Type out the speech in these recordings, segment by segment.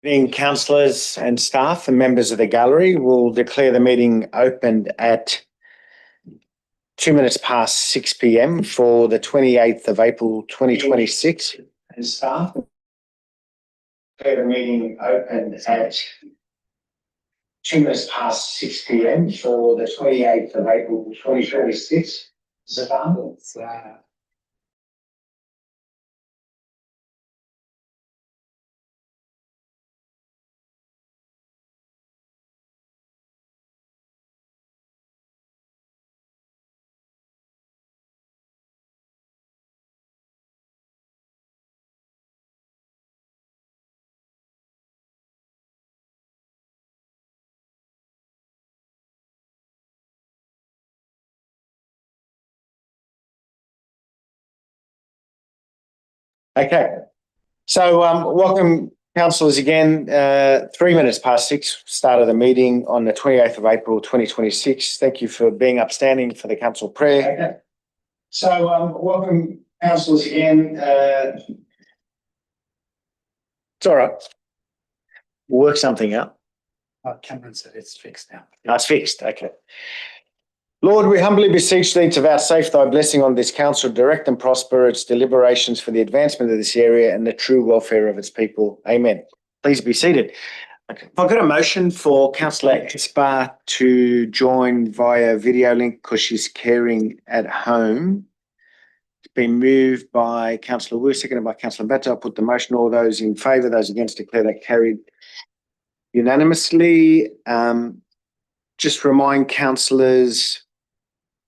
Evening, councillors and staff and members of the gallery. We'll declare the meeting opened at 6 p.m. for the 28th of April 2026. And staff, declare the meeting opened at 6 p.m. for the 28th of April 2026. Staff. Okay, so welcome councillors again. 6:03, start of the meeting on the 28th of April 2026. Thank you for being upstanding for the council prayer. Okay. So welcome councillors again. It's all right. We'll work something out. Cameron said it's fixed now. No, it's fixed, okay. Lord, we humbly beseech thee to vouchsafe thy blessing on this council, direct and prosper its deliberations for the advancement of this area and the true welfare of its people. Amen. Please be seated. Okay. I've got a motion for Councillor Esper to join via video link because she's caring at home. It's been moved by Councillor Wu, seconded by Councillor Batta. I'll put the motion. All those in favour, those against, declare that carried unanimously. Just remind councillors.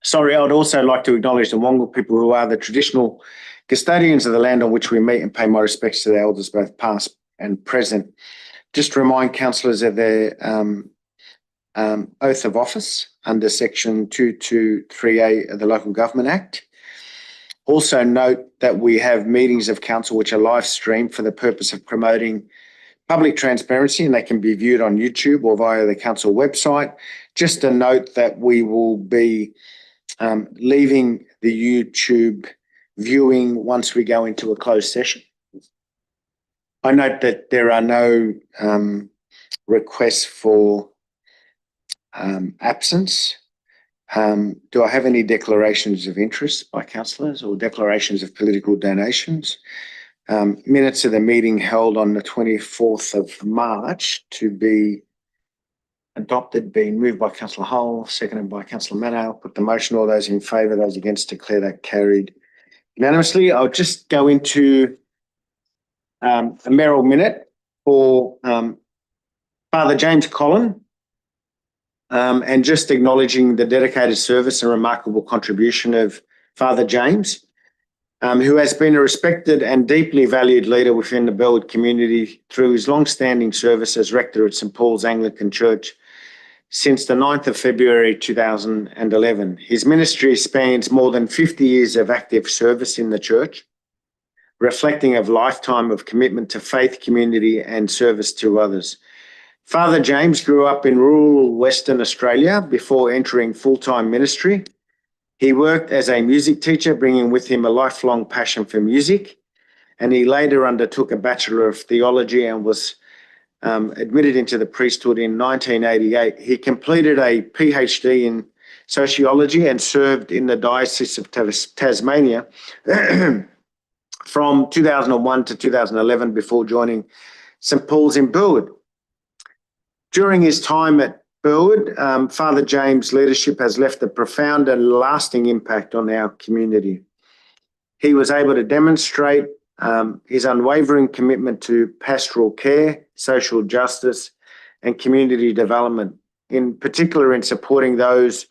Sorry, I would also like to acknowledge the Wongal people who are the traditional custodians of the land on which we meet and pay my respects to the elders, both past and present. Just to remind councillors of their oath of office under section 223A of the Local Government Act. Also note that we have meetings of council which are live streamed for the purpose of promoting public transparency, and they can be viewed on YouTube or via the council website. Just a note that we will be leaving the YouTube viewing once we go into a closed session. I note that there are no requests for absence. Do I have any declarations of interest by councillors or declarations of political donations? Minutes of the meeting held on the 24th of March to be adopted, being moved by Councillor Hull, seconded by Councillor Manno. I'll put the motion. All those in favour, those against, declare that carried unanimously. I'll just go into a Merrill minute for Father James Collin, and just acknowledging the dedicated service and remarkable contribution of Father James, who has been a respected and deeply valued leader within the Burwood community through his long-standing service as rector at St Paul's Anglican Church since the 9th of February 2011. His ministry spans more than 50 years of active service in the church, reflecting a lifetime of commitment to faith, community and service to others. Father James grew up in rural Western Australia before entering full-time ministry. He worked as a music teacher, bringing with him a lifelong passion for music, and he later undertook a Bachelor of Theology and was admitted into the priesthood in 1988. He completed a PhD in sociology and served in the Diocese of Tasmania from 2001 to 2011 before joining St Paul's in Burwood. During his time at Burwood, Father James' leadership has left a profound and lasting impact on our community. He was able to demonstrate his unwavering commitment to pastoral care, social justice and community development, in particular in supporting those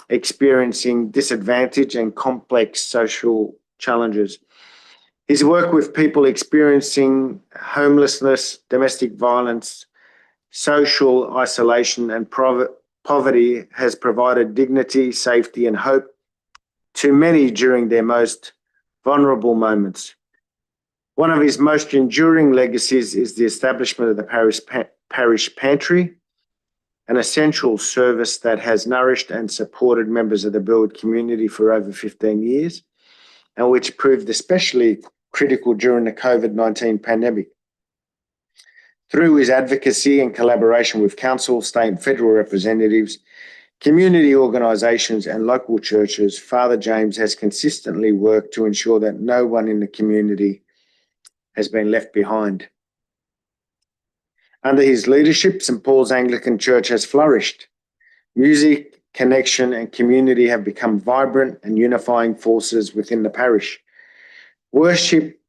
experiencing disadvantage and complex social challenges. His work with people experiencing homelessness, domestic violence, social isolation and poverty has provided dignity, safety and hope to many during their most vulnerable moments. One of his most enduring legacies is the establishment of the parish pantry, an essential service that has nourished and supported members of the Burwood community for over 15 years, and which proved especially critical during the COVID-19 pandemic. Through his advocacy and collaboration with council, state and federal representatives, community organisations and local churches, Father James has consistently worked to ensure that no one in the community has been left behind. Under his leadership, St Paul's Anglican Church has flourished. Music, connection and community have become vibrant and unifying forces within the parish. Worship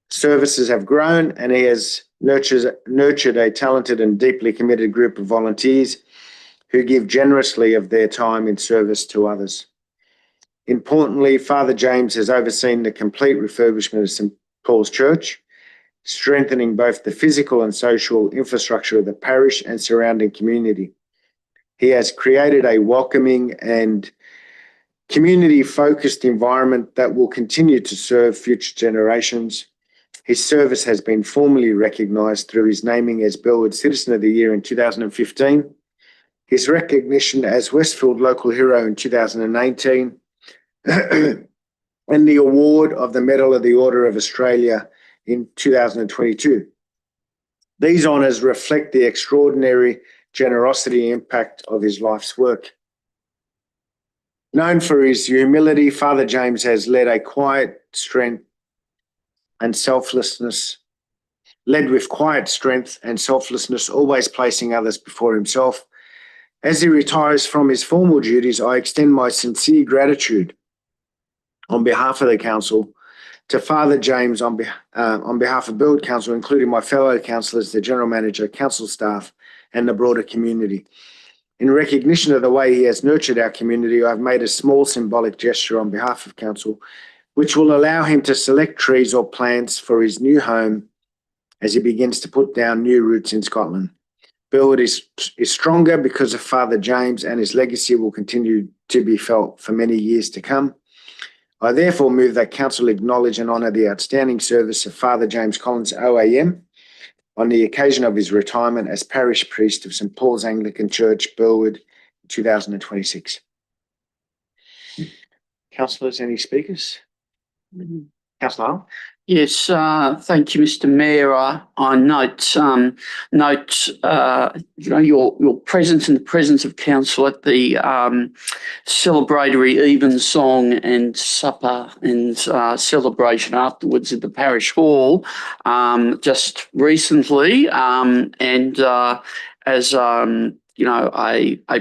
services have grown and he has nurtured a talented and deeply committed group of volunteers who give generously of their time in service to others. Importantly, Father James has overseen the complete refurbishment of St Paul's Church, strengthening both the physical and social infrastructure of the parish and surrounding community. He has created a welcoming and community-focused environment that will continue to serve future generations. His service has been formally recognised through his naming as Burwood Citizen of the Year in 2015, his recognition as Westfield Local Hero in 2018, and the award of the Medal of the Order of Australia in 2022. These honours reflect the extraordinary generosity and impact of his life's work. Known for his humility, Father James has led a quiet strength and selflessness, led with quiet strength and selflessness, always placing others before himself. As he retires from his formal duties, I extend my sincere gratitude on behalf of the council to Father James on behalf of Burwood Council, including my fellow councillors, the General Manager, council staff and the broader community. In recognition of the way he has nurtured our community, I've made a small symbolic gesture on behalf of council, which will allow him to select trees or plants for his new home as he begins to put down new roots in Scotland. Burwood is stronger because of Father James, and his legacy will continue to be felt for many years to come. I therefore move that council acknowledge and honour the outstanding service of Father James Collins OAM on the occasion of his retirement as parish priest of St Paul's Anglican Church, Burwood, 2026. Councillors, any speakers? Councillor Hull? Yes, thank you, Mr. Mayor. I note your presence and the presence of council at the celebratory evensong and supper and celebration afterwards at the parish hall just recently, and as a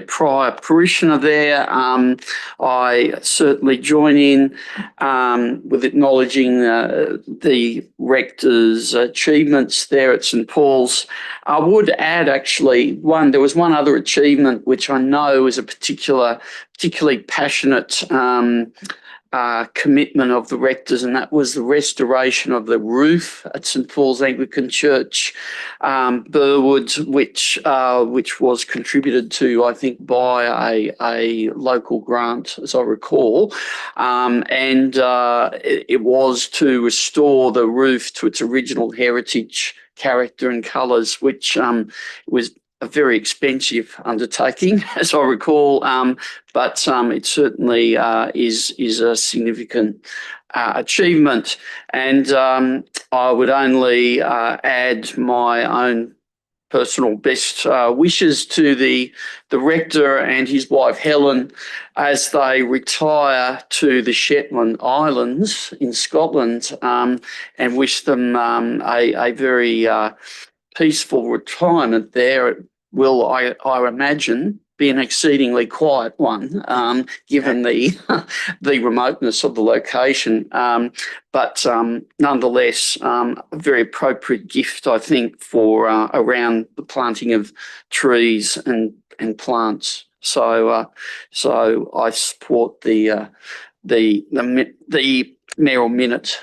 prior parishioner there, I certainly join in with acknowledging the rector's achievements there at St Paul's. I would add actually there was one other achievement which I know is a particularly passionate commitment of the rectors, and that was the restoration of the roof at St Paul's Anglican Church, Burwood, which was contributed to, I think, by a local grant, as I recall, and it was to restore the roof to its original heritage, character and colours, which was a very expensive undertaking, as I recall, but it certainly is a significant achievement. And I would only add my own personal best wishes to the rector and his wife Helen as they retire to the Shetland Islands in Scotland, and wish them a very peaceful retirement there. It will, I imagine, be an exceedingly quiet one, given the remoteness of the location. But nonetheless, a very appropriate gift, I think, for around the planting of trees and plants. So I support the mayoral minute.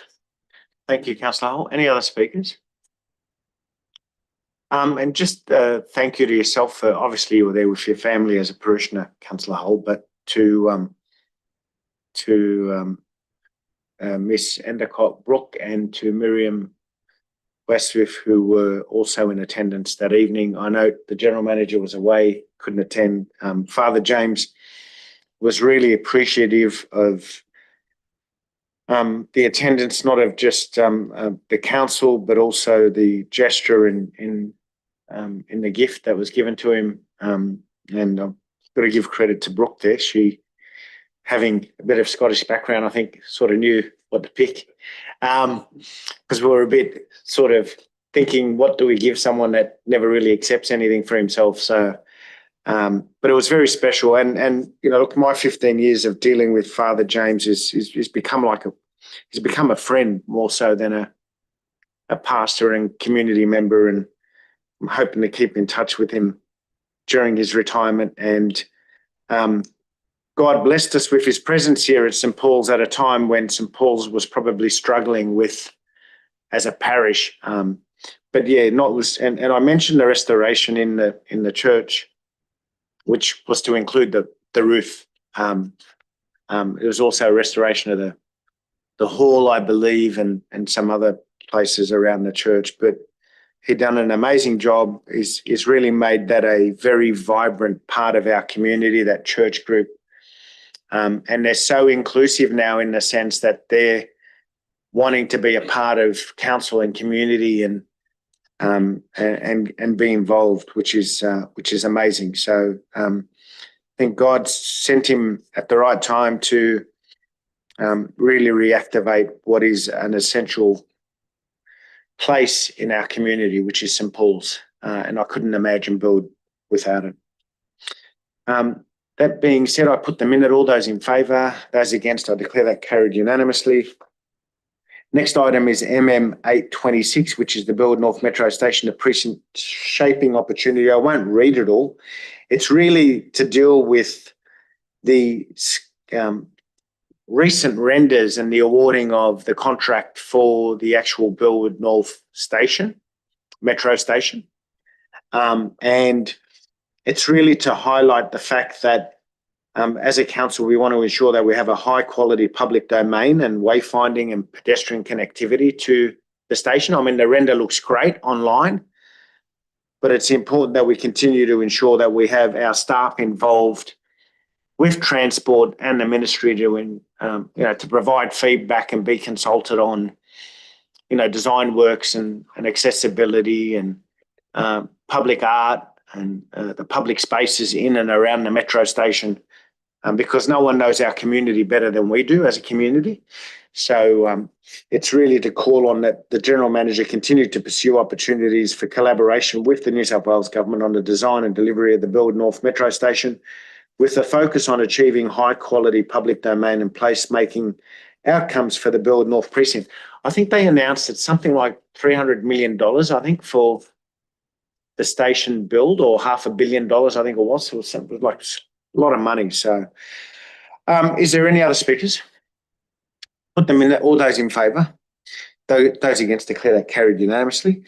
Thank you, Councillor Hull. Any other speakers? And just thank you to yourself for, obviously you were there with your family as a parishioner, Councillor Hull, but to Miss Endicott Brooke and to Miriam Westwith, who were also in attendance that evening. I know the General Manager was away, couldn't attend. Father James was really appreciative of the attendance, not of just the council, but also the gesture in in the gift that was given to him. And I've got to give credit to Brooke there. She, having a bit of Scottish background, I think sort of knew what to pick, because we were a bit sort of thinking, what do we give someone that never really accepts anything for himself? So, but it was very special. And you know, look, my 15 years of dealing with Father James is become he's become a friend more so than a pastor and community member. And I'm hoping to keep in touch with him during his retirement. And God blessed us with his presence here at St. Paul's at a time when St. Paul's was probably struggling with as a parish. But yeah, and I mentioned the restoration in the church, which was to include the roof. It was also a restoration of the hall, I believe, and some other places around the church. But he'd done an amazing job. He's really made that a very vibrant part of our community, that church group. And they're so inclusive now in the sense that they're wanting to be a part of council and community and be involved, which is amazing. So I think God sent him at the right time to really reactivate what is an essential place in our community, which is St. Paul's, and I couldn't imagine Burwood without it. That being said, I put the minute. All those in favour, those against, I declare that carried unanimously. Next item is MM 826, which is the Burwood North Metro Station, the precinct shaping opportunity. I won't read it all. It's really to deal with the recent renders and the awarding of the contract for the actual Burwood North Station, Metro Station. And it's really to highlight the fact that as a council, we want to ensure that we have a high quality public domain and wayfinding and pedestrian connectivity to the station. I mean, the render looks great online, but it's important that we continue to ensure that we have our staff involved with transport and the ministry to provide feedback and be consulted on, design works and accessibility and public art and the public spaces in and around the metro station, because no one knows our community better than we do as a community. So it's really to call on that the General Manager continue to pursue opportunities for collaboration with the New South Wales Government on the design and delivery of the Burwood North Metro Station, with a focus on achieving high quality public domain and placemaking outcomes for the Burwood North Precinct. I think they announced it's something like $300 million, I think, for the station build, or $500 million, I think it was. It was like a lot of money. So is there any other speakers? Put them in. All those in favour. Those against, declare that carried unanimously.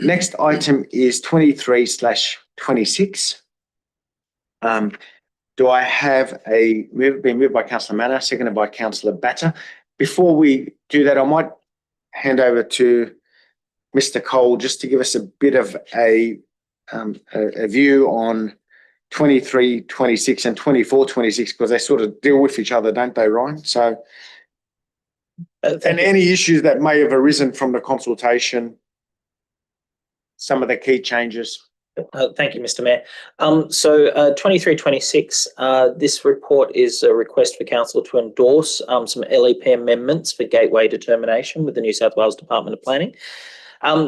Next item is 23/26. Do I have been moved by Councillor Manor, seconded by Councillor Batter? Before we do that, I might hand over to Mr. Cole just to give us a bit of a view on 23/26 and 24/26, because they sort of deal with each other, don't they, Ryan? So, and any issues that may have arisen from the consultation, some of the key changes. Thank you, Mr. Mayor. So 23/26, this report is a request for Council to endorse some LEP amendments for gateway determination with the New South Wales Department of Planning.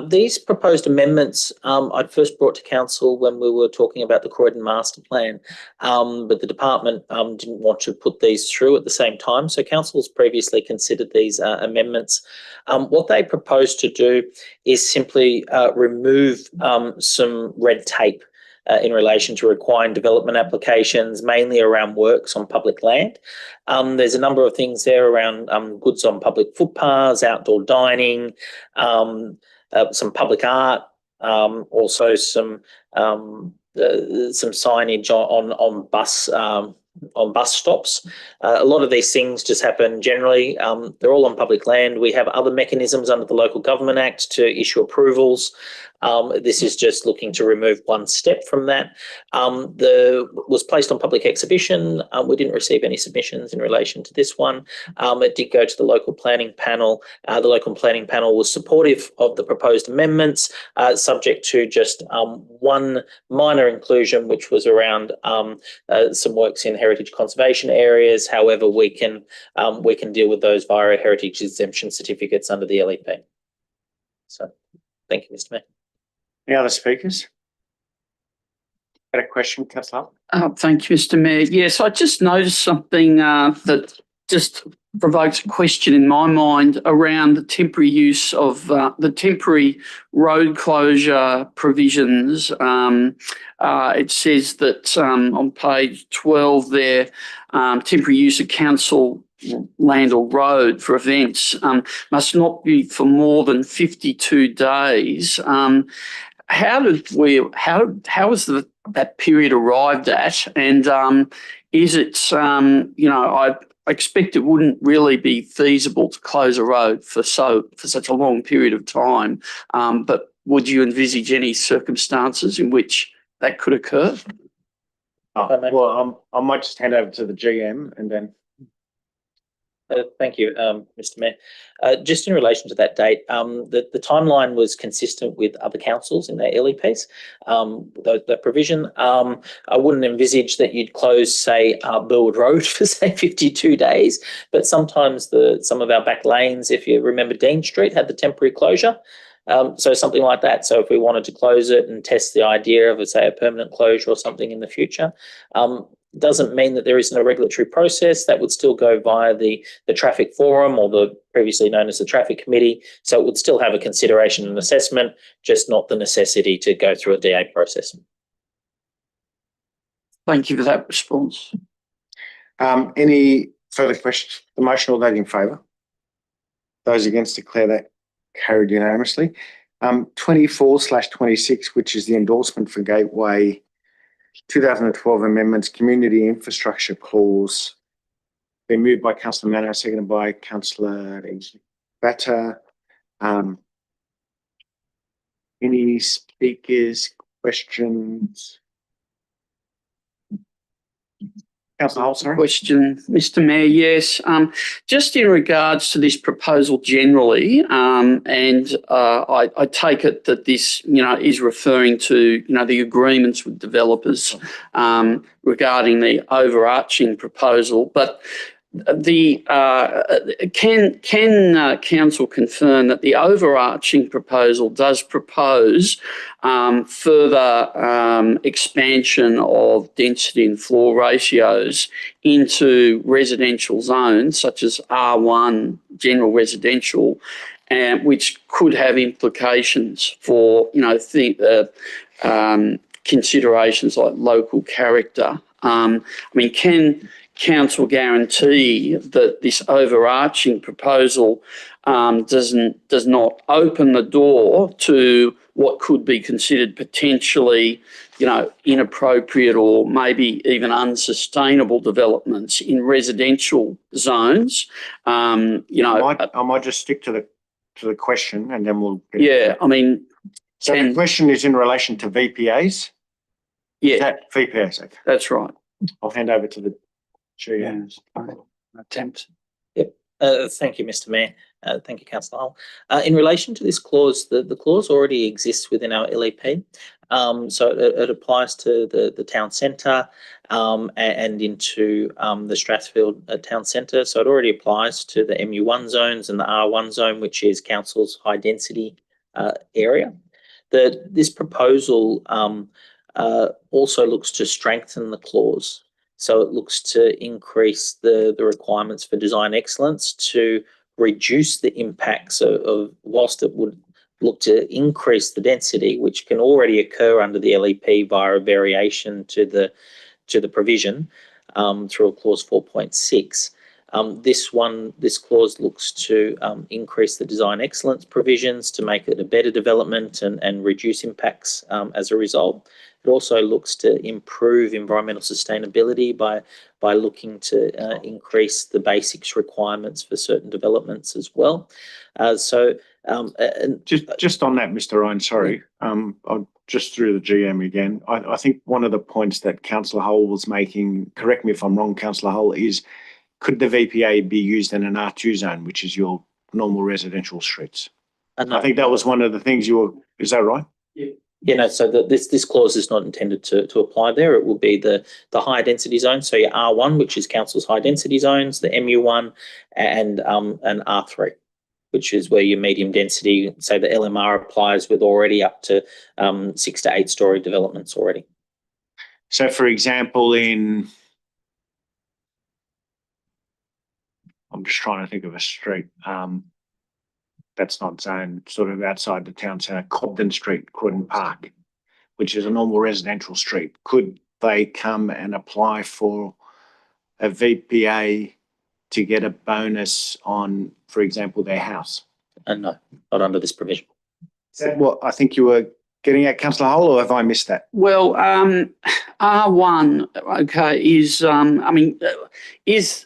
These proposed amendments I'd first brought to Council when we were talking about the Croydon Master Plan, but the department didn't want to put these through at the same time. So Council's previously considered these amendments. What they propose to do is simply remove some red tape in relation to requiring development applications, mainly around works on public land. There's a number of things there around goods on public footpaths, outdoor dining, some public art, also some signage on bus stops. A lot of these things just happen generally. They're all on public land. We have other mechanisms under the Local Government Act to issue approvals This is just looking to remove one step from that. Was placed on public exhibition. We didn't receive any submissions in relation to this one. It did go to the local planning panel. The local planning panel was supportive of the proposed amendments, subject to just one minor inclusion, which was around some works in heritage conservation areas. However, we can deal with those via heritage exemption certificates under the LEP. So, thank you, Mr. Mayor. Any other speakers? Got a question, Councillor? Thank you, Mr. Mayor. Yes, I just noticed something that just provokes a question in my mind around the temporary use of the temporary road closure provisions. It says that on page 12 there, temporary use of council land or road for events must not be for more than 52 days. How was that period arrived at? And is it, I expect it wouldn't really be feasible to close a road for such a long period of time. But would you envisage any circumstances in which that could occur? Well, I might just hand over to the GM and then. Thank you, Mr. Mayor. Just in relation to that date, the timeline was consistent with other councils in their LEPs. That provision, I wouldn't envisage that you'd close, say, Burwood Road for, say, 52 days, but sometimes some of our back lanes, if you remember Dean Street, had the temporary closure. So something like that. So if we wanted to close it and test the idea of, say, a permanent closure or something in the future, doesn't mean that there isn't a regulatory process. That would still go via the traffic forum or the previously known as the traffic committee. So it would still have a consideration and assessment, just not the necessity to go through a DA process. Thank you for that response. Any further questions? The motion, all those in favour? Those against, declare that carried unanimously. 24/26, which is the endorsement for Gateway 2012 amendments, community infrastructure clause, been moved by Councillor Manno, seconded by Councillor Batter. Any speakers, questions? Councillor Hull, sorry. Question, Mr. Mayor. Yes, just in regards to this proposal generally, and I take it that this, is referring to, the agreements with developers regarding the overarching proposal. But can council confirm that the overarching proposal does propose further expansion of density and floor ratios into residential zones such as R1 general residential, and which could have implications for considerations like local character? Can council guarantee that this overarching proposal does not open the door to what could be considered potentially, inappropriate or maybe even unsustainable developments in residential zones? I might just stick to the question and then we'll. So the question is in relation to VPAs. Yeah, is that VPAs. Okay. That's right. I'll hand over to the GM. Attempt. Yep. Thank you, Mr. Mayor. Thank you, Councillor Hull. In relation to this clause, the clause already exists within our LEP. So it applies to the town centre and into the Strathfield town centre. So it already applies to the MU1 zones and the R1 zone, which is council's high density area. This proposal also looks to strengthen the clause. So it looks to increase the requirements for design excellence to reduce the impacts of whilst it would look to increase the density, which can already occur under the LEP via a variation to the provision through a clause 4.6. This clause looks to increase the design excellence provisions to make it a better development and reduce impacts as a result. It also looks to improve environmental sustainability by looking to increase the basics requirements for certain developments as well. So And Just on that, Mr. Ryan, sorry. I'll just through the GM again. I think one of the points that Councillor Hull was making, correct me if I'm wrong, Councillor Hull, is could the VPA be used in an R2 zone, which is your normal residential streets? no. I think that was one of the things is that right? So this clause is not intended to apply there. It will be the high density zone. So your R1, which is council's high density zones, the MU1 and R3, which is where your medium density, say the LMR applies with already up to 6 to 8 story developments already. So for example, I'm just trying to think of a street. That's not zoned, sort of outside the town centre, Cobden Street, Croydon Park, which is a normal residential street. Could they come and apply for a VPA to get a bonus on, for example, their house? And no, not under this provision. Is that what I think you were getting at, Councillor Hull, or have I missed that? Well, R1, okay, is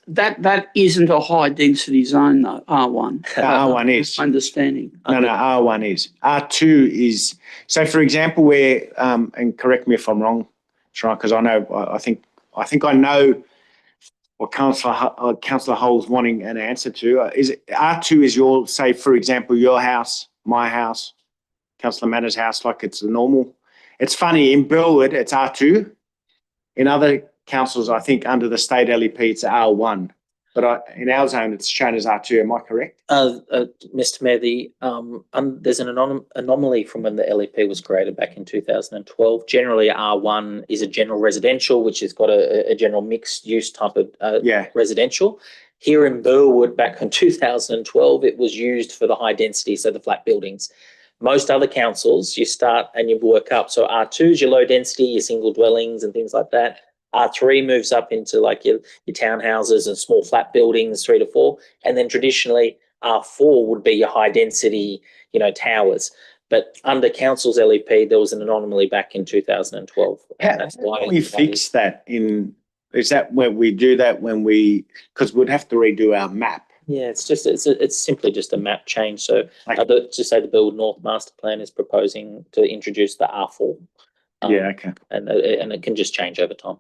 that isn't a high density zone though, R1? R1 is. Understanding. No, R1 is. R2 is. So, for example, where, and correct me if I'm wrong, Sharon, because I think I know what Councillor Hull's wanting an answer to. Is it, R2 is your, say, for example, your house, my house, Councillor Manners' house, like it's a normal. It's funny, in Burwood, it's R2. In other councils, I think under the state LEP, it's R1. But in our zone, it's shown as R2. Am I correct? Mr. Mayor, there's an anomaly from when the LEP was created back in 2012. Generally, R1 is a general residential, which has got a general mixed use type of residential. Here in Burwood, back in 2012, it was used for the high density, so the flat buildings. Most other councils, you start and you work up. So R2 is your low density, your single dwellings and things like that. R3 moves up into like your townhouses and small flat buildings, 3 to 4. And then traditionally R4 would be your high density, towers. But under council's LEP, there was an anomaly back in 2012. And that's why we fix that is that when we do that because we'd have to redo our map. Yeah, it's simply just a map change. So just say the Burwood North Master Plan is proposing to introduce the R4. Okay. And it can just change over time.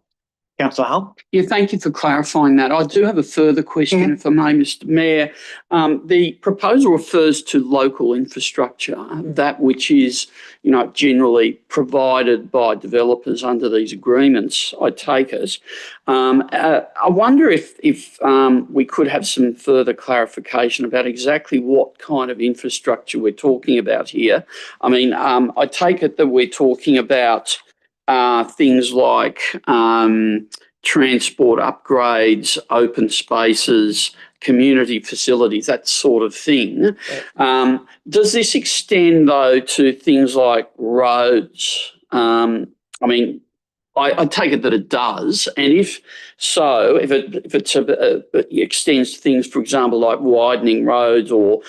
Councillor Hull? Yeah, thank you for clarifying that. I do have a further question, if I may, Mr. Mayor. The proposal refers to local infrastructure, that which is, generally provided by developers under these agreements, I take it. I wonder if we could have some further clarification about exactly what kind of infrastructure we're talking about here. I take it that we're talking about things like transport upgrades, open spaces, community facilities, that sort of thing. Does this extend, though, to things like roads? I take it that it does, and if it extends to things, for example, like widening roads or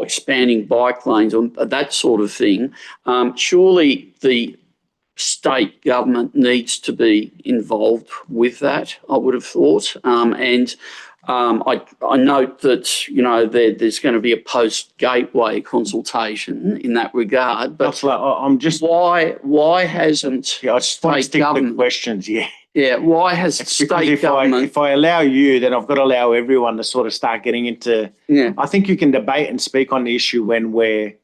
expanding bike lanes or that sort of thing, surely the state government needs to be involved with that, I would have thought. I note that, there's going to be a post-gateway consultation in that regard. But I'm just why hasn't I just want to stick with questions, Yeah, why has state government... If I allow you, then I've got to allow everyone to sort of start getting into... Yeah. I think you can debate and speak on the issue when we're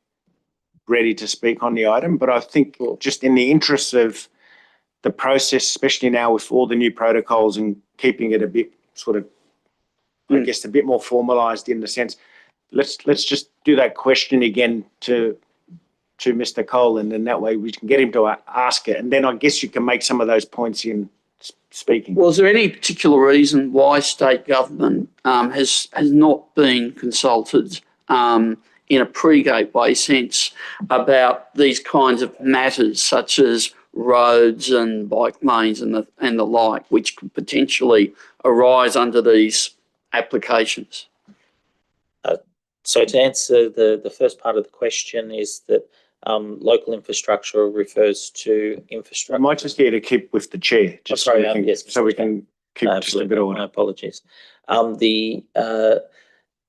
ready to speak on the item, but I think just in the interest of the process, especially now with all the new protocols and keeping it a bit sort of, I guess, a bit more formalised in the sense, let's just do that question again to Mr. Cole, and then that way we can get him to ask it, and then I guess you can make some of those points in speaking. Well, is there any particular reason why state government has not been consulted in a pre-gateway sense about these kinds of matters such as roads and bike lanes and the like, which could potentially arise under these applications? So to answer the first part of the question is that local infrastructure refers to infrastructure. I might just get to keep with the chair, just so we can keep just a bit of order. My apologies.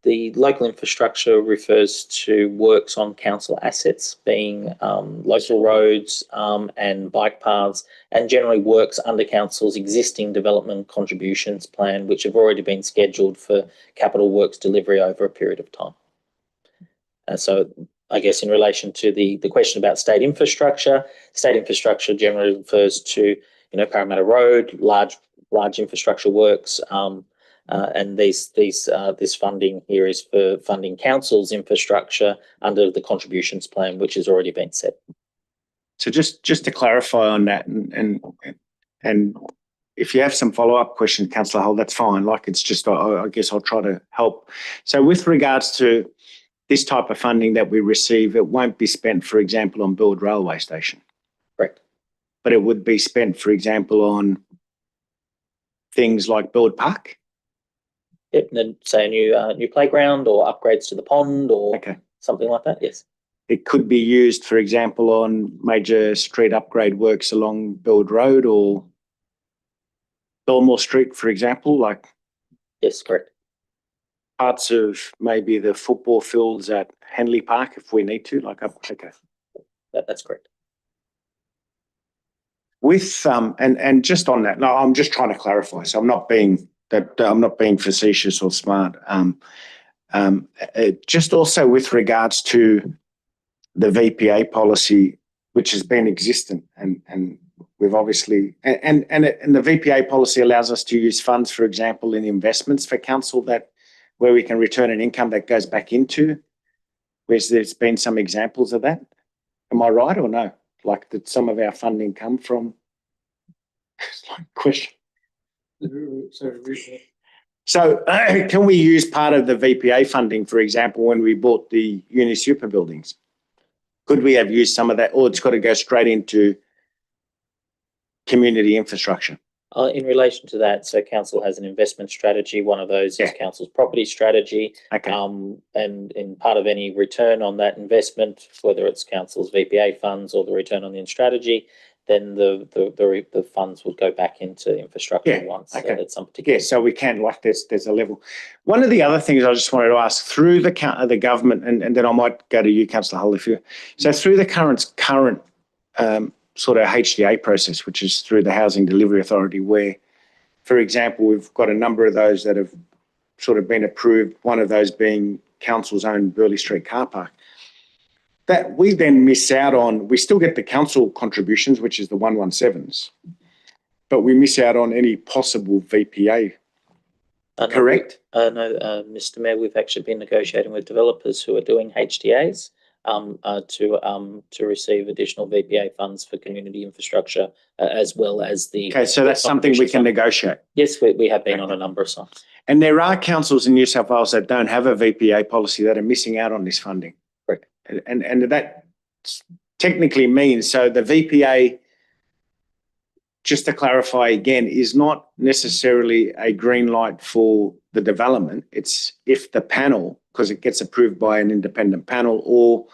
The local infrastructure refers to works on council assets, being local roads and bike paths, and generally works under council's existing development contributions plan, which have already been scheduled for capital works delivery over a period of time. So I guess in relation to the question about state infrastructure generally refers to, Parramatta Road, large infrastructure works, and this funding here is for funding council's infrastructure under the contributions plan, which has already been set. So just to clarify on that, and if you have some follow-up questions, Councillor Hull, that's fine. Like, it's just, I guess I'll try to help. So with regards to this type of funding that we receive, it won't be spent, for example, on Burwood Railway Station. Correct. But it would be spent, for example, on things like Burwood Park. Yep, and then say a new playground or upgrades to the pond or something like that. Yes. It could be used, for example, on major street upgrade works along Burwood Road or Belmore Street, for example, like. Yes, correct. Parts of maybe the football fields at Henley Park if we need to, like That's correct. With and just on that, no, I'm just trying to clarify. So I'm not being facetious or smart. Just also with regards to the VPA policy, which has been existent, and we've obviously and the VPA policy allows us to use funds, for example, in investments for council where we can return an income that goes back into. There's been some examples of that. Am I right or no? Like, did some of our funding come from? It's like a question. So can we use part of the VPA funding, for example, when we bought the uni super buildings? Could we have used some of that, or it's got to go straight into community infrastructure? In relation to that, so council has an investment strategy. One of those is council's property strategy. Okay. And in part of any return on that investment, whether it's council's VPA funds or the return on the strategy, then the funds would go back into infrastructure once at some particular. Yeah, so we can, like, there's a level. One of the other things I just wanted to ask, through the government, and then I might go to you, Councillor Hull, so through the current sort of HDA process, which is through the Housing Delivery Authority, where, for example, we've got a number of those that have sort of been approved, one of those being council's own Burleigh Street car park, that we then miss out on. We still get the council contributions, which is the 117s, but we miss out on any possible VPA. Correct? No, Mr. Mayor, we've actually been negotiating with developers who are doing HDAs to receive additional VPA funds for community infrastructure, as well as the. Okay, so that's something we can negotiate. Yes, we have been on a number of sites. And there are councils in New South Wales that don't have a VPA policy that are missing out on this funding. Correct. And that technically means, so the VPA, just to clarify again, is not necessarily a green light for the development. It's if the panel, because it gets approved by an independent panel or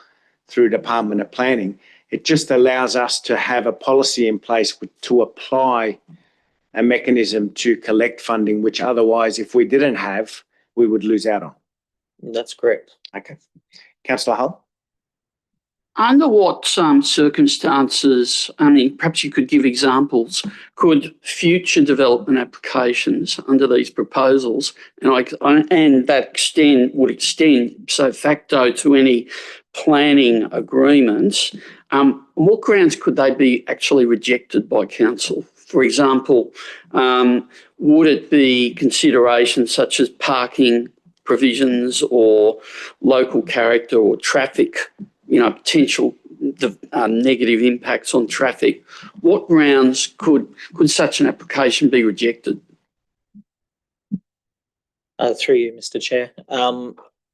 through Department of Planning, it just allows us to have a policy in place to apply a mechanism to collect funding, which otherwise, if we didn't have, we would lose out on. That's correct. Okay. Councillor Hull? Under what circumstances, I mean, perhaps you could give examples, could future development applications under these proposals, and that would extend so facto to any planning agreements, what grounds could they be actually rejected by council? For example, would it be considerations such as parking provisions or local character or traffic, potential negative impacts on traffic? What grounds could such an application be rejected? Through you, Mr. Chair.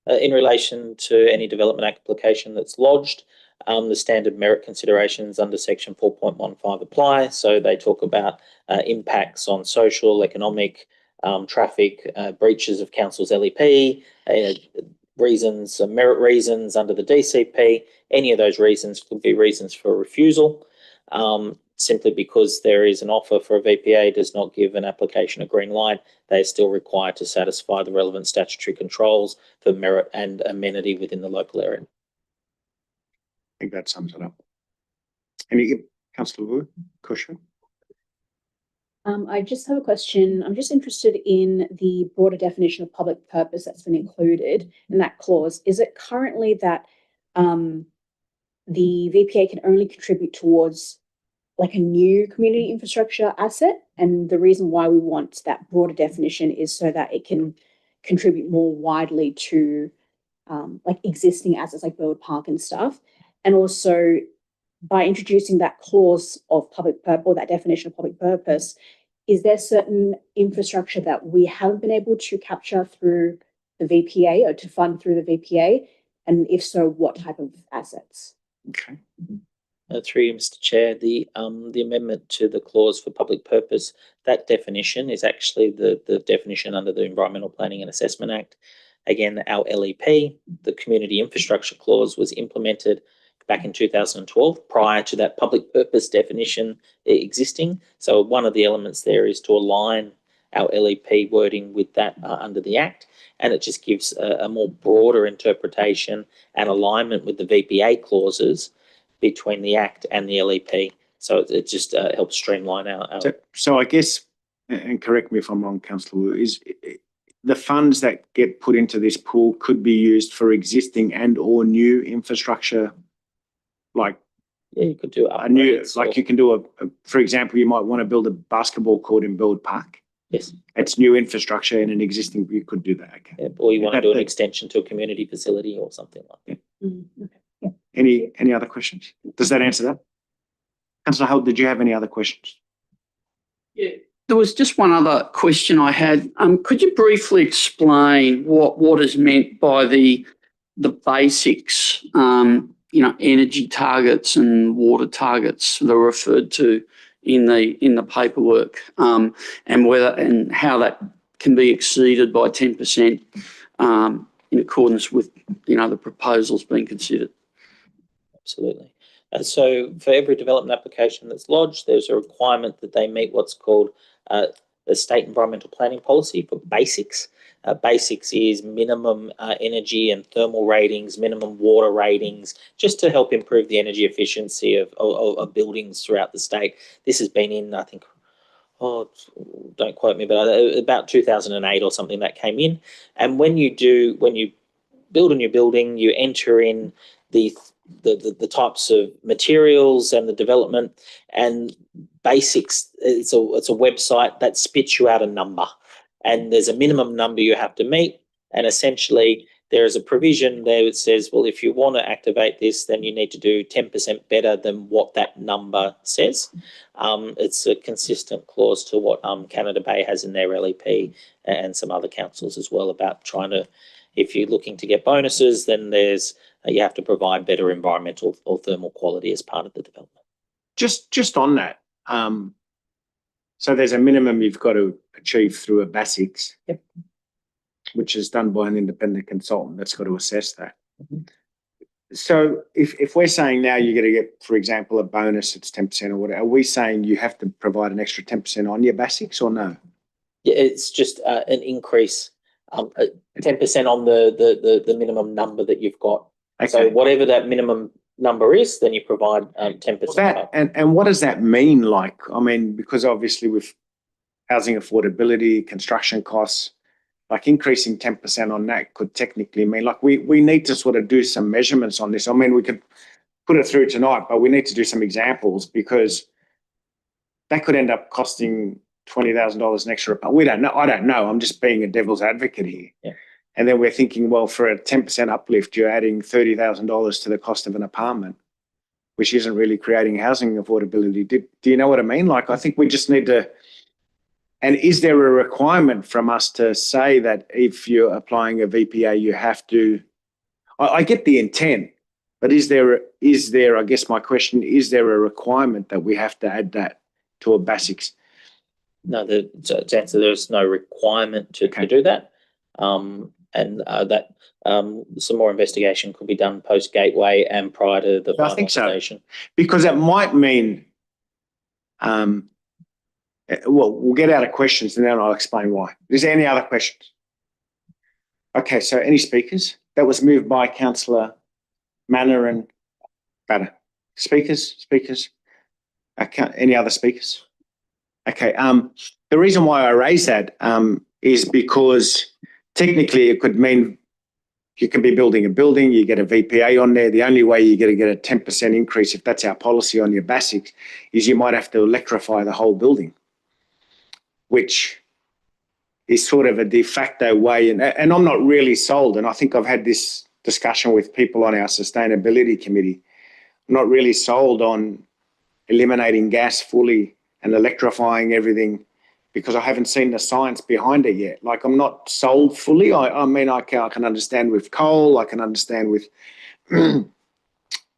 In relation to any development application that's lodged, the standard merit considerations under section 4.15 apply. So they talk about impacts on social, economic, traffic, breaches of council's LEP, reasons, merit reasons under the DCP. Any of those reasons could be reasons for refusal. simply because there is an offer for a VPA does not give an application a green light. They are still required to satisfy the relevant statutory controls for merit and amenity within the local area. I think that sums it up. Any, Councillor Wood, question? I just have a question. I'm just interested in the broader definition of public purpose that's been included in that clause. Is it currently that the VPA can only contribute towards like a new community infrastructure asset? And the reason why we want that broader definition is so that it can contribute more widely to like existing assets like Burwood Park and stuff. And also by introducing that clause of public purpose or that definition of public purpose, is there certain infrastructure that we haven't been able to capture through the VPA or to fund through the VPA? And if so, what type of assets? Okay. Through you, Mr. Chair, the amendment to the clause for public purpose, that definition is actually the definition under the Environmental Planning and Assessment Act. Again, our LEP, the Community Infrastructure Clause, was implemented back in 2012 prior to that public purpose definition existing. So one of the elements there is to align our LEP wording with that under the Act, and it just gives a more broader interpretation and alignment with the VPA clauses between the Act and the LEP. So it just helps streamline our... So I guess, and correct me if I'm wrong, Councillor Wu, is the funds that get put into this pool could be used for existing and or new infrastructure, like yeah, you could do a new, upgrades like you can do for example, you might want to build a basketball court in Burwood Park. Yes. It's new infrastructure in an existing, you could do that. Okay. Yeah, or you want to do an extension to a community facility or something like that. Mm-hmm. Okay. Any other questions? Does that answer that? Councillor Hull, did you have any other questions? Yeah, there was just one other question I had. Could you briefly explain what is meant by the basics, energy targets and water targets that are referred to in the paperwork, and how that can be exceeded by 10% in accordance with the proposals being considered? Absolutely. So for every development application that's lodged, there's a requirement that they meet what's called the State Environmental Planning Policy for basics. Basics is minimum energy and thermal ratings, minimum water ratings, just to help improve the energy efficiency of buildings throughout the state. This has been in, I think, don't quote me, but about 2008 or something that came in. And when you build a new building, you enter in the types of materials and the development, and basics, it's a website that spits you out a number, and there's a minimum number you have to meet, and essentially there is a provision there that says, well, if you want to activate this, then you need to do 10% better than what that number says. It's a consistent clause to what Canada Bay has in their LEP and some other councils as well, about trying to, if you're looking to get bonuses, then there's you have to provide better environmental or thermal quality as part of the development. Just on that, so there's a minimum you've got to achieve through a basics, yep, which is done by an independent consultant that's got to assess that. Mm-hmm. So if we're saying now you're going to get, for example, a bonus, it's 10% or whatever, are we saying you have to provide an extra 10% on your basics or no? Yeah, it's just an increase, 10% on the minimum number that you've got. Okay. So whatever that minimum number is, then you provide 10%. Well, and what does that mean? Like, I mean, because obviously with housing affordability, construction costs, like increasing 10% on that could technically mean, like we need to sort of do some measurements on this. I mean, we could put it through tonight, but we need to do some examples, because that could end up costing $20,000 an extra. We don't know. I don't know. I'm just being a devil's advocate here. Yeah. And then we're thinking, well, for a 10% uplift, you're adding $30,000 to the cost of an apartment, which isn't really creating housing affordability. Do you know what I mean? Like, I think we just need to, and is there a requirement from us to say that if you're applying a VPA, you have to, I get the intent, but is there, I guess my question, is there a requirement that we have to add that to a basics? No, to answer, there's no requirement to do that. And that some more investigation could be done post Gateway and prior to the finalisation. I think so, because it might mean Well, we'll get out of questions and then I'll explain why. Is there any other questions? Okay, so any speakers? That was moved by Councillor Manner and Batter. Speakers? Okay, any other speakers? Okay, the reason why I raise that is because technically it could mean you can be building a building, you get a VPA on there. The only way you're going to get a 10% increase, if that's our policy on your basics, is you might have to electrify the whole building, which is sort of a de facto way. And I'm not really sold, and I think I've had this discussion with people on our sustainability committee. I'm not really sold on eliminating gas fully and electrifying everything because I haven't seen the science behind it yet. Like, I'm not sold fully. I mean, I can understand with coal, I can understand with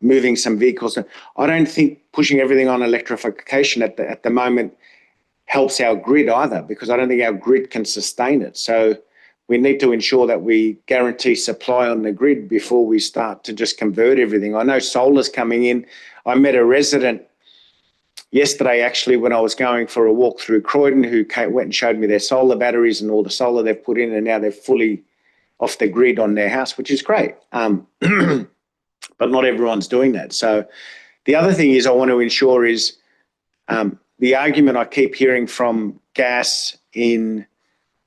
moving some vehicles. I don't think pushing everything on electrification at the moment helps our grid either, because I don't think our grid can sustain it. So we need to ensure that we guarantee supply on the grid before we start to just convert everything. I know solar's coming in. I met a resident yesterday, actually, when I was going for a walk through Croydon, who went and showed me their solar batteries and all the solar they've put in, and now they're fully off the grid on their house, which is great. But not everyone's doing that. So the other thing is I want to ensure is the argument I keep hearing from gas in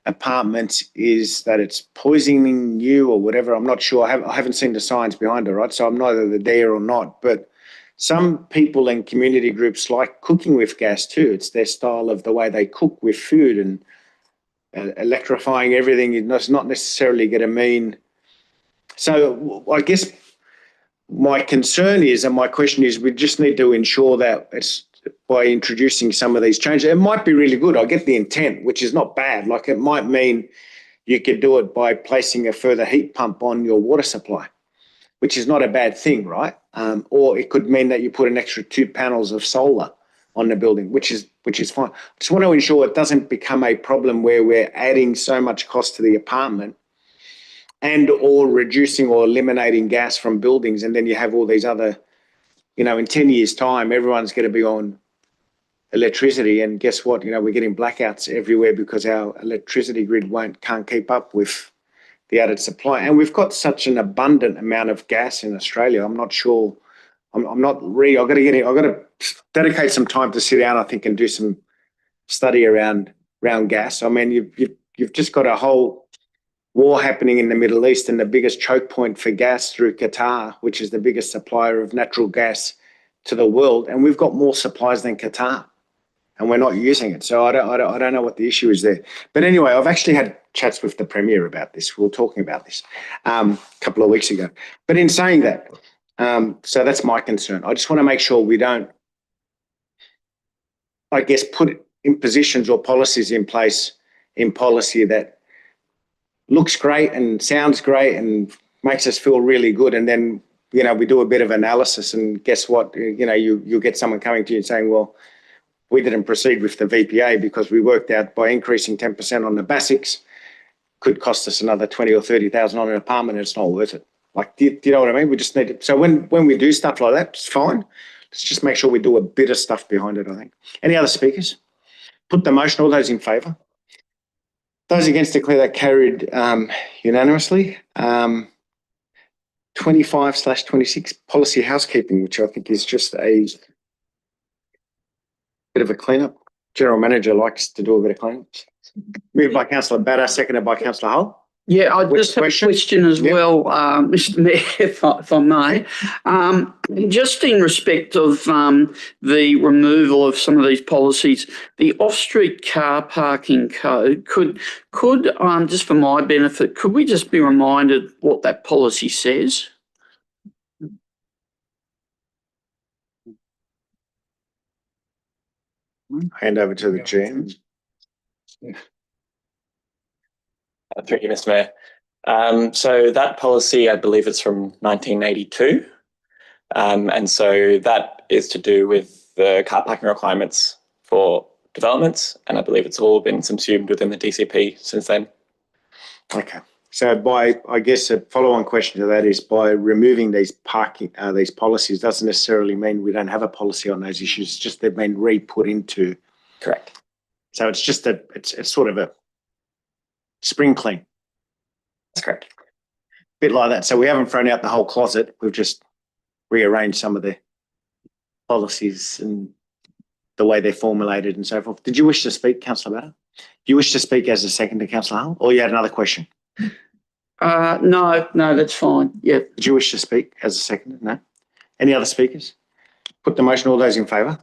apartments is that it's poisoning you or whatever. I'm not sure. I haven't seen the science behind it, right? So I'm neither there or not. But some people and community groups like cooking with gas too. It's their style of the way they cook with food, and electrifying everything is not necessarily going to mean. So I guess my concern is, and my question is, we just need to ensure that it's by introducing some of these changes. It might be really good. I get the intent, which is not bad. Like, it might mean you could do it by placing a further heat pump on your water supply, which is not a bad thing, right? Or it could mean that you put an extra 2 panels of solar on the building, which is fine. I just want to ensure it doesn't become a problem where we're adding so much cost to the apartment and or reducing or eliminating gas from buildings, and then you have all these other, in 10 years' time, everyone's going to be on electricity, and guess what? We're getting blackouts everywhere because our electricity grid can't keep up with the added supply. And we've got such an abundant amount of gas in Australia. I'm not sure. I'm not really. I've got to dedicate some time to sit down, I think, and do some study around gas. I mean, you've just got a whole war happening in the Middle East, and the biggest choke point for gas through Qatar, which is the biggest supplier of natural gas to the world, and we've got more supplies than Qatar, and we're not using it. So I don't know what the issue is there. But anyway, I've actually had chats with the Premier about this. We were talking about this a couple of weeks ago. But in saying that, so that's my concern. I just want to make sure we don't, I guess, put impositions or policies in place in policy that looks great and sounds great and makes us feel really good, and then we do a bit of analysis, and guess what? You'll get someone coming to you and saying, well, we didn't proceed with the VPA because we worked out by increasing 10% on the basics could cost us another 20 or 30,000 on an apartment, and it's not worth it. Like, do you know what I mean? We just need to. So when we do stuff like that, it's fine. Let's just make sure we do a bit of stuff behind it, I think. Any other speakers? Put the motion. All those in favour? Those against, declare that carried unanimously. 25/26, policy housekeeping, which I think is just a bit of a cleanup. General Manager likes to do a bit of cleanup. Moved by Councillor Batter, seconded by Councillor Hull. Yeah, I Which just have a question? question as Yep. well, Mr Mayor, if I may. Just in respect of the removal of some of these policies, the off-street car parking code, could just for my benefit, could we just be reminded what that policy says? Hand over to the chair. Thank you, Mr. Mayor. So that policy, I believe it's from 1982. And so that is to do with the car parking requirements for developments. And I believe it's all been subsumed within the DCP since then. Okay. So I guess a follow-on question to that is by removing these these policies doesn't necessarily mean we don't have a policy on those issues. It's just they've been re-put into. Correct. So it's just it's sort of a spring clean, That's correct. bit like that. So we haven't thrown out the whole closet. We've just rearranged some of the policies and the way they're formulated and so forth. Did you wish to speak, Councillor Batter? Do you wish to speak as a seconder, Councillor Hull, or you had another question? No, that's fine. Yeah. Did you wish to speak as a seconder? No. Any other speakers? Put the motion. All those in favour?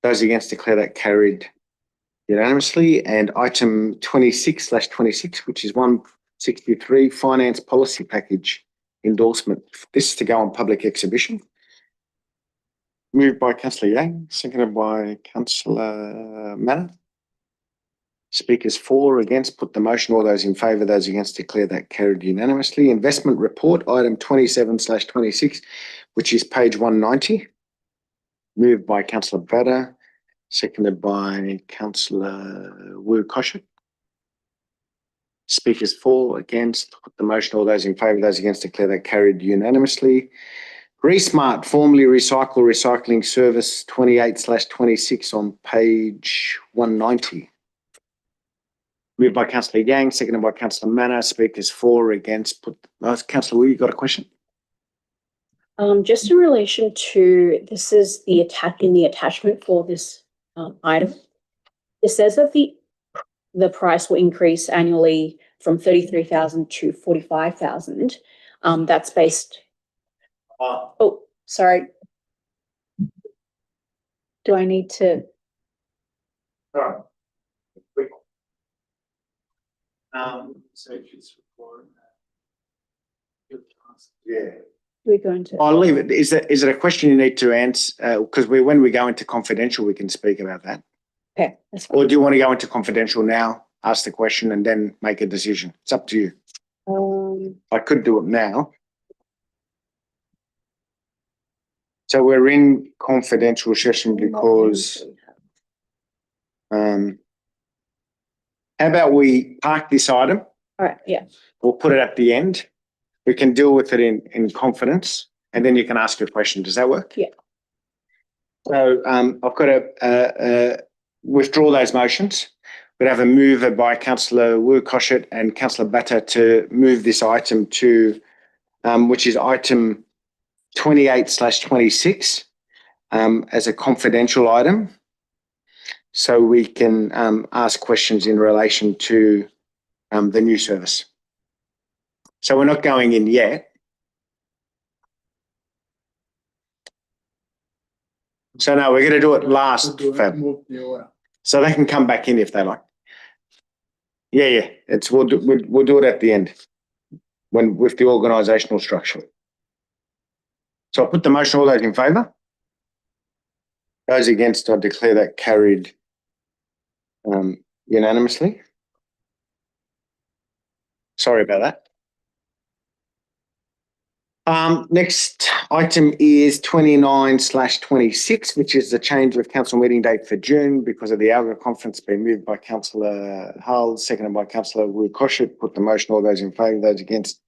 Those against declare that carried unanimously. And item 26/26, which is 163, finance policy package endorsement. This is to go on public exhibition. Moved by Councillor Yang, seconded by Councillor Manner. Speakers for or against, put the motion. All those in favour, those against declare that carried unanimously. Investment report, item 27/26, which is page 190. Moved by Councillor Batter, seconded by Councillor Wu Koshik. Speakers for, against, put the motion. All those in favour, those against declare that carried unanimously. Resmart, formerly Recycling Service, 28/26 on page 190. Moved by Councillor Yang, seconded by Councillor Manner. Speakers for or against, Councillor Wu, you got a question? Just in relation to, this is the attachment for this item. It says that the price will increase annually from 33,000 to 45,000. That's based. Oh, sorry. Do I need to? All right. So it's for yeah. We're going to. I'll leave it. Is it a question you need to answer? Because when we go into confidential, we can speak about that. Okay, that's fine. Or do you want to go into confidential now, ask the question, and then make a decision? It's up to you. I could do it now. So we're in confidential session because how about we park this item? All right, yeah. We'll put it at the end. We can deal with it in confidence, and then you can ask your question. Does that work? Yeah. So I've got to withdraw those motions. We'd have a mover by Councillor Wu Koshit and Councillor Batter to move this item to, which is item 28/26, as a confidential item. So we can ask questions in relation to the new service. So we're not going in yet. So no, we're going to do it last, Fab. So they can come back in if they like. Yeah. We'll do it at the end with the organisational structure. So I'll put the motion. All those in favour? Those against, I declare that carried unanimously. Sorry about that. Next item is 29/26, which is the change of council meeting date for June because of the Alga conference being moved by Councillor Hull, seconded by Councillor Wu Koshit. Put the motion. All those in favour, those against,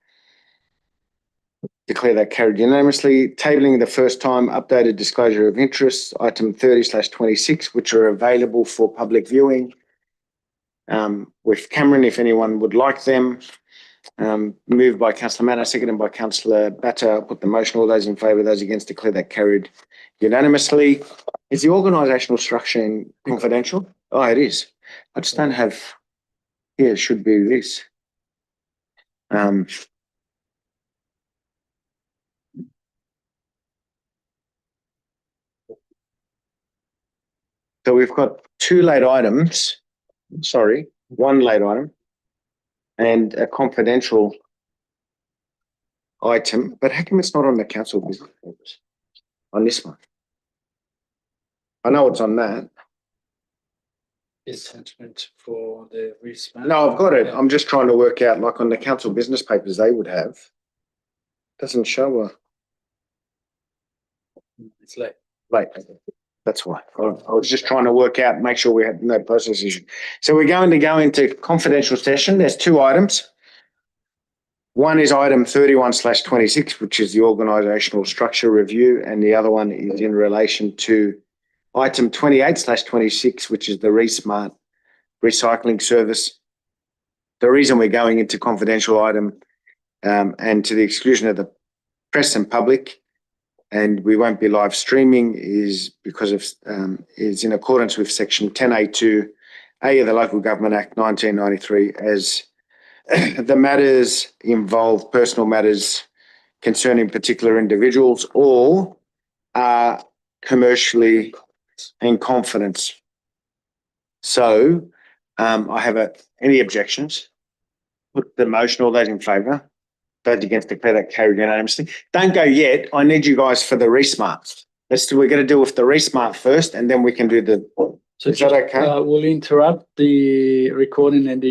declare that carried unanimously. Tabling the first time updated disclosure of interests, item 30/26, which are available for public viewing with Cameron if anyone would like them. Moved by Councillor Manner, seconded by Councillor Batter. Put the motion. All those in favour, those against, declare that carried unanimously. Is the organisational structure confidential? Oh, it is. I just don't have. Here, it should be this. So we've got two late items. Sorry, one late item and a confidential item. But how come it's not on the council business papers? On this one? I know it's on that. Attachment for the resmart. No, I've got it. I'm just trying to work out, like on the council business papers they would have. Doesn't show a It's late. late. That's why. I was just trying to work out, make sure we had no process issue. So we're going to go into confidential session. There's two items. One is item 31/26, which is the organisational structure review, and the other one is in relation to item 28/26, which is the Resmart recycling service. The reason we're going into confidential item and to the exclusion of the press and public, and we won't be live streaming, is because of is in accordance with section 10A2A of the Local Government Act 1993, as the matters involve personal matters concerning particular individuals or are commercially in confidence. So I have any objections? Put the motion. All those in favour? Those against, declare that carried unanimously. Don't go yet. I need you guys for the Resmart. We're going to deal with the Resmart first, and then we can do the. So Is that okay? We'll interrupt the recording and the